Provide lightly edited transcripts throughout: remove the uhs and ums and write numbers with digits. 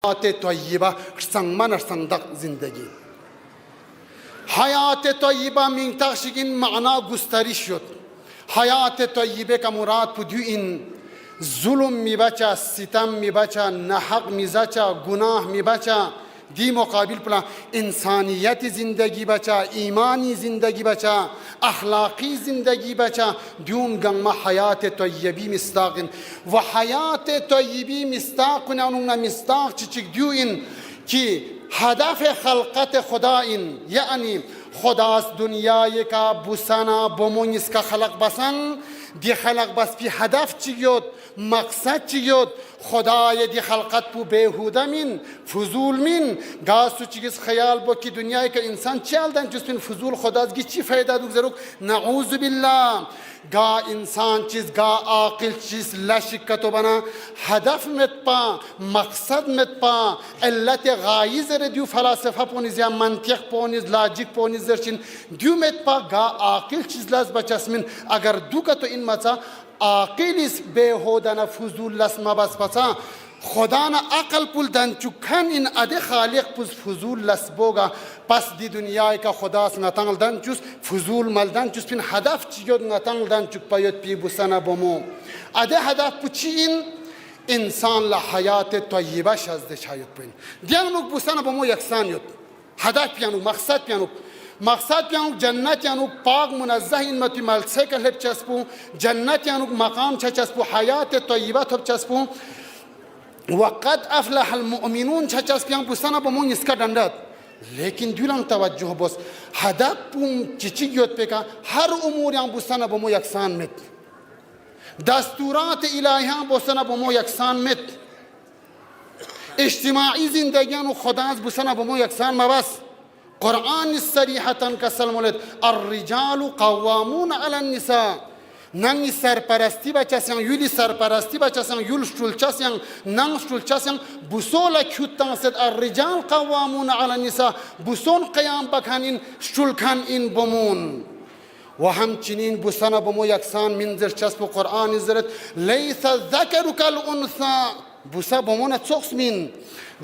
حیات طیبه سنگمن سندق زندگی. حیات طیبه منتقشگین معنا گستری شد. حیات طیبه که مراد پدیو این ظلم میبچه، ستم میبچه، نحق میزچه، گناه میبچه. دی مقابل پلا انسانیت زندگی بچه، ایمانی زندگی بچه، اخلاقی زندگی بچه. دیون گنگ حیات طیبی مستاقن و حیات طیبی مستاقن اونونا مستاق چیچک دیو این که هدف خلقت خدا این یعنی خداست دنیای که بسنا بمونیس که خلق بسن دی خلق بس پی هدف چیود مقصد چیود خدای دی خلقت پو بیهوده من فضول من گاستو چیز خیال با که دنیای که انسان چیال دن جس من فضول خدازگی چی فایده دوگ زروک نعوذ بالله گا انسان چیز گا عاقل چیز لشکتو بنا هدف مت پا مقصد مت پا علت غایز ردیو فلاسفه پونیز یا منطق پونیز لاجیک پونیز درچین دیو مت پا گا عاقل چیز لاز بچسمین اگر دوکتو این مچا عاقلیس بیهودن فضول لس مبس پسا خدا نا عقل پول دن چکن این اده خالق پس فضول لس بوگا پس دی دنیای که خداس نتنگل دن چوس فضول ملدن چوس پین هدف چیود نتنگل دن چک پایت پی بسنا بمو اده هدف پچی این انسان لحیات طیبه شزده شاید پین دیانوک بسنا بمو یکسان یود هدف پیانوک مقصد پیانوک مقصد پیانوک جنت یانوک پاک منزه این متی ملسکل هب چسبو جنت یانوک مقام چسبو حیات طیبه هب چسبو وقد افلح المؤمنون چسبیان بسنا بمون اسکا دندد لیکن دیولان توجه بس هدف پوم چیچی گیوت پیکا هر اموریان بسنا بمو یکسان مت دستورات الهیان بسنا بمو یکسان مت اجتماعی زندگیان و خداز بسنا بمو یکسان مبس قرآن صریحتاً کسل مولد الرجال قوامون علی النساء ننگی سرپرستی بچاسیان یولی سرپرستی بچاسیان یول شتولچاسیان ننگ شتولچاسیان بسول کیوتان سد الرجال قوامون علی النساء بسون قیام بکنین شتولکن این بمون و همچنین بسنا بمو یکسان منظر چسب قرآن زرد لیس الذکر کالانثی بوسا بمونه چوکس مین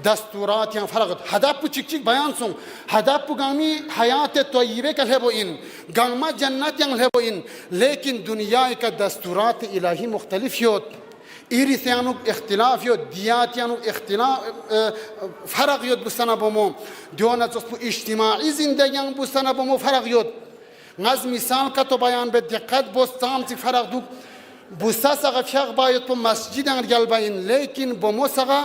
دستورات یان فرق هدف پو چیک چیک بیان سون هدف پو گامی حیات طیبه که لبو این گاما جنت یان لبو این لیکن دنیای که دستورات الهی مختلف یود ایریث یانو اختلاف یود دیات یانو اختلاف فرق یود بسنا بمو دیونا چوس پو اجتماعی زندگیان بسنا بمو فرق یود نز مثال که تو بیان به دقت بستام سی فرق دو بوسا ساقا فیاق باید پو مسجد انگل باین لیکن بمو ساقا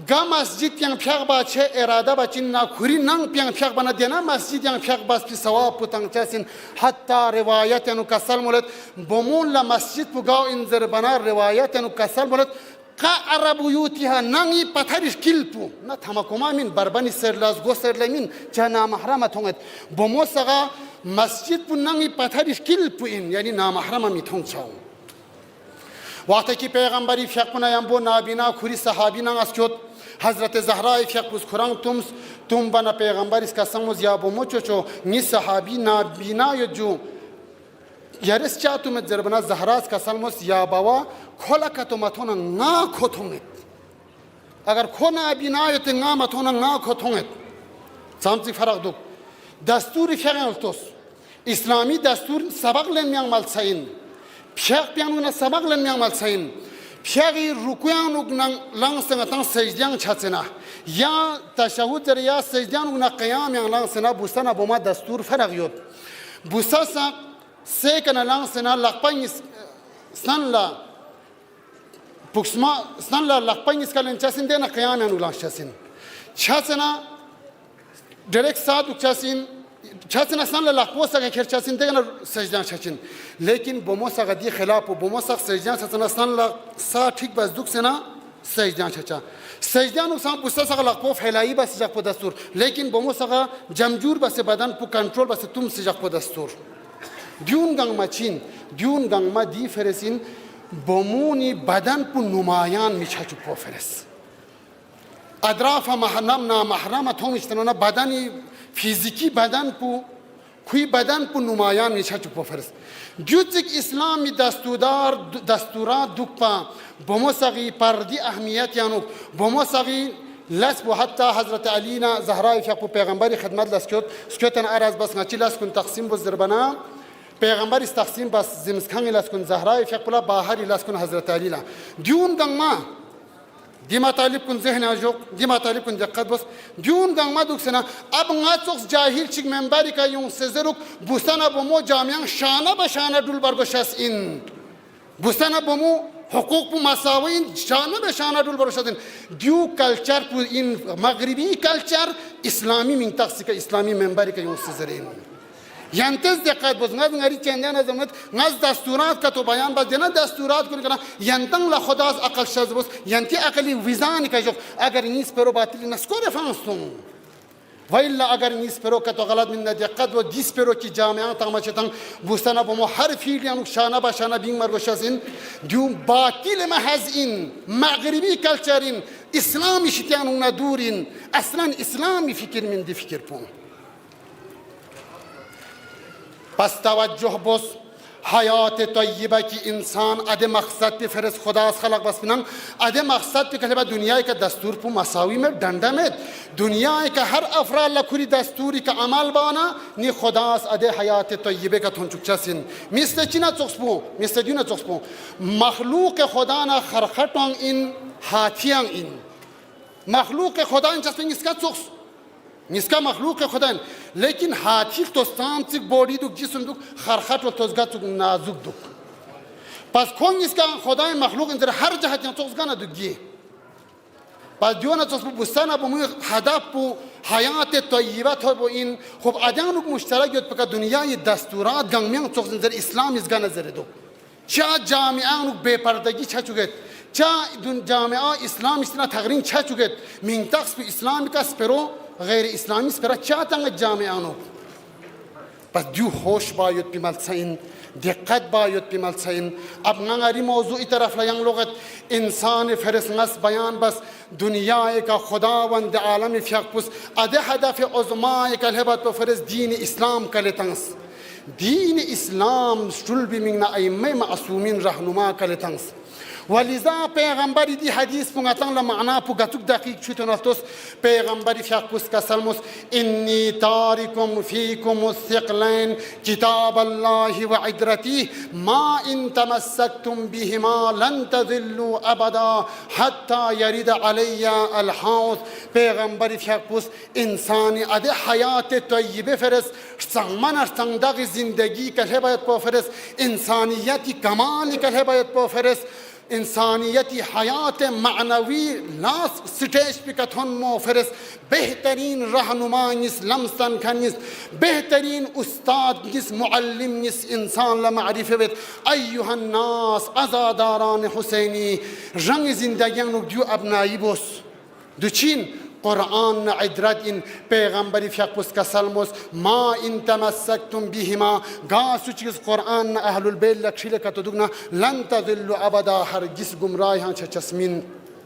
گا مسجد یان فیاق با چه اراده با چین ناکوری ننگ پیان فیاق بنا دینا مسجد یان فیاق باز پی سواب پو تنگ چاسین حتی روایت یانو کسل مولد بمون لمسجد پو گاو انزر بنا روایت یانو کسل مولد قعر بیوتیها ننگی پترش کل پو نا تمکوما من بربانی سرلاز گو سرلمین چه نامحرمت هونگد بمو ساقا مسجد پو ننگی پترش کل پو این یعنی نامحرم میتون چاون وقتی که پیغمبری فیق کنایم بو نابینا کوری صحابی نان اسکوت حضرت زهرای فیق بوز کران توم بنا پیغمبری اس کسموز یا بو موچو نی صحابی نابینا یجو یارس چاتو مت زربنا زهراس کسموز یا باوا کلا کتو متونا نا کوتونت اگر کنا بینا یت نا متونا نا کوتونت سامتی فرق دو دستور فیقن توس اسلامی دستور سبق لمیان مال ساین پیاق پیانونا سبق لن میامال ساین پیاقی رکویانوک لانسنا تان سجدیان چاتنا یا تشهود در یا سجدیانوک قیام یان لانسنا بوسنا بوما دستور فرق یود بوسا سا سیکنا لانسنا لقپنگ سن لا بوکسما سن لا لقپنگ اسکالن چاسین دینا قیام یانو لانس چاسین چاتنا درک سادوک چاسین چاسن اصلا لحظه که کرچاسین دیگر سجدان چچین لیکن بموسا قدی خلاف و بموسا سجدان چاسن اصلا سا ٹھیک بس دوک سنا سجدان چچا سجدان اصلا بوسا سا لحظه فعلی بس جاک دستور لیکن بموسا جمجور بس بدن پو کنترل بس توم سجاک دستور دیون گنگ ماچین دیون گنگ ما دی فرسین بمونی بدن پو نمایان میچاچو پو فرس ادراف محرم نامحرم توم اجتنونا بدنی فیزیکی بدن پو کوی بدن پو نمایان میشه چو پفرس جوزک اسلامی دستورات دوک پا بموسقی پردی اهمیت یانو بموسقی لسبو حتى حضرت علينا زهراء فيك پیغمبر خدمت لسكوت سكوتن أراز بس نچي لسكن تقسيم بزربنا پیغمبر استقسیم بس زمسخانی لسکن زهرای فیک بلا باهری لسکن حضرت علی لا دیون گنگ ما دی مطالب کن ذهن آجوک دی مطالب کن دقت بس دیون گنگ ما دوک سنا اب ناتوکس جاهل چیک منبری کا یون سزروک بوستانا بومو جامعان شانه بشانه دول برگوشس این بوستانا بومو حقوق بو مساوین شانه بشانه دول برگوشس این دیو کلچر پو این مغربی کلچر اسلامی منطقه کا اسلامی منبری کا یون سزرین ينتز دقت بس ناز نگاری چندان از امت ناز دستورات کا تو بیان بس دینا دستورات کنی کنا ینتن لخداز عقل شاز بس ینتی عقلی ویزانی کا جو اگر نیس پرو باطلی نسکور فانستون وإلا اگر نیس پرو کا تو غلط من دقت و دیس پرو کی جامعان تامچتن بوستانا بمو هر فیلیانو شانه با شانه بین مرگوشازین دیو باطل محض این مغربی کلچرین اسلامی شتیانو ندورین اصلا اسلامی فکر من دی فکر پون پس توجه بس حیات طیبه کی انسان اد مقصد پی فرز خدا خلق بس بنان اد مقصد پی کلمه دنیای کا دستور پو مساوی میں ڈنڈا میں دنیای کا ہر افراد لکھوری دستوری کا عمل بانا نی خداس اد حیات طیبه کا تھون چکچا سن مثل چینا چوکسپو مثل دینا چوکسپو مخلوق خدا نا خرخٹون این ہاتھیاں این مخلوق خدا ان چسپنگ اس کا چوکس نسکا مخلوق خدا لیکن هاتی توستان تیک بودی دوک جسم دوک خرخات و توزگات دوک نازک دوک پس کون نسکا خدای مخلوق انتر هر جهت یان توزگانا دوگی پس دیونا تصبح بستانا بموی هدف بو حیات طیبت ها بو این خب ادیانوک مشترک یاد پکا دنیای دستورات گنگمیان توزگ انتر اسلام ازگا نظر دو چه جامعانوک بے پردگی چه چوگید چه جامعه اسلام استنا تغرین چه چوگید منطقس بو اسلامی کا سپرو غیر اسلامی سپرا چاہتا جامعانو پس دیو خوش باید پیمال سین دقت باید پیمال سین اب نگاری موضوعی طرف لیان لغت انسان فرس نس بیان بس دنیا کا خداوند عالم فیقپس ادھ هدف عظماء کلہبت و فرس دین اسلام کلتنس دین اسلام شلبی من ائمه معصومین رهنما کلتنس ولذا پیغمبری دی حدیث پونگاتان لمعنا پوگاتوک دقیق چوتون افتوس پیغمبری فیاقوس کا سلموس انی تارکم فیکم الثقلین کتاب اللہ و عدرتی ما ان تمسکتم بهما لن تذلوا ابدا حتی یرید علی الحوض پیغمبری فیاقوس انسانی اد حیات طیبه فرس سغمن ارتنگدغ زندگی کله باید پا فرس انسانیتی کمالی کله باید پا فرس انسانیتی حیات معنوی لاس سٹیج پہ کتھن مو فرس بہترین رہنما نس لمسن کھنس بہترین استاد نس معلم نس انسان لمعرفہ بیت ایوہ الناس ازاداران حسینی رنگ زندگیان دیو ابنائی بوس دوچین قرآن عدرت ان پیغمبری فیقبس کا سلموس ما ان تمسکتم بهما گاسو چیز قرآن اہل البیل لکشی لکتو دگنا لن تذلو ابدا ہرگز گمراہ ہاں چسمین